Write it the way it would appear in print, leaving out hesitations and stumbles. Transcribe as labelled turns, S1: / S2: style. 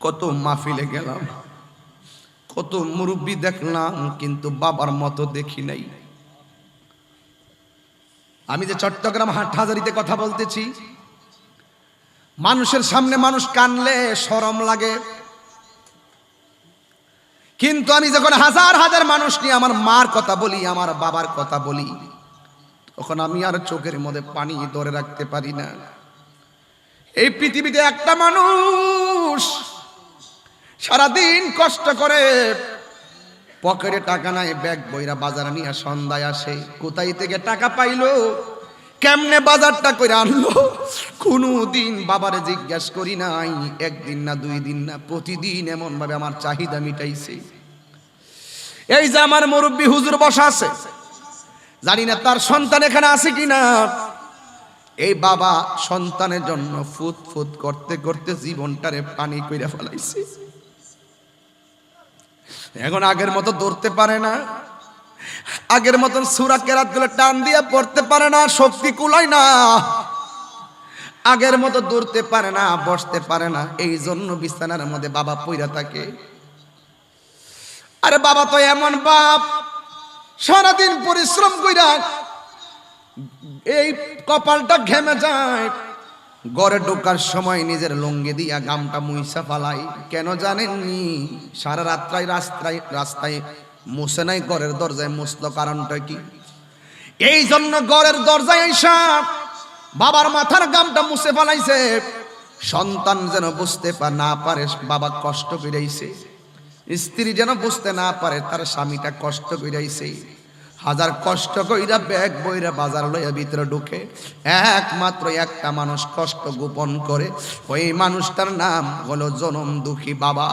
S1: কত মাহফিলে গেলাম, কত মুরব্বি দেখলাম, কিন্তু বাবার মতো দেখি নাই। আমি যে চট্টগ্রাম হাটহাজারীতে কথা বলতেছি, মানুষের সামনে মানুষ কানলে শরম লাগে, কিন্তু আমি যখন হাজার হাজার মানুষ নিয়ে আমার মার কথা বলি, আমার বাবার কথা বলি, তখন আমি আর চোখের মধ্যে পানি ধরে রাখতে পারি না। এই পৃথিবীতে একটা মানুষ সারাদিন কষ্ট করে, পকেটে টাকা নাই, ব্যাগ বইরা বাজারে নিয়ে সন্ধ্যায় আসে, কোথায় থেকে টাকা পাইলো, কেমনে বাজারটা করে আনলো, কোনদিন বাবারে জিজ্ঞেস করি নাই। একদিন না, দুই দিন না, প্রতিদিন এমন ভাবে আমার চাহিদা মিটাইছে। এই যে আমার মুরব্বী হুজুর বসা আছে, জানি না তার সন্তান এখানে আছে কিনা। এই বাবা সন্তানের জন্য ফুট ফুট করতে করতে জীবনটারে পানি কইরা ফেলাইছে। এখন আগের মতো দৌড়তে পারে না, আগের মতন সূরা কেরাত গুলো টান দিয়ে পড়তে পারে না, শক্তি কুলায় না, আগের মতো দৌড়তে পারে না, বসতে পারে না। এই জন্য বিছানার মধ্যে বাবা পইরা থাকে। আরে বাবা তো এমন বাপ, সারাদিন পরিশ্রম কইরা এই কপালটা ঘেমে যায়, ঘরে ঢোকার সময় নিজের লুঙ্গি দিয়া গামটা মুইসা ফালাই। কেন জানেননি? সারা রাস্তায় মুছে নাই, ঘরের দরজায় মুছলো। কারণটা কি? এই জন্য ঘরের দরজায় আইসা বাবার মাথার গামটা মুছে ফেলাইছে, সন্তান যেন বুঝতে না পারে বাবা কষ্ট কইরাইছে, স্ত্রী যেন বুঝতে না পারে তার স্বামীটা কষ্ট কইরাইছে। হাজার কষ্ট কইরা ব্যাগ বইরা বাজার লইয়া ভিতরে ঢুকে, একমাত্র একটা মানুষ কষ্ট গোপন করে, ওই মানুষটার নাম হলো জনম দুঃখী বাবা।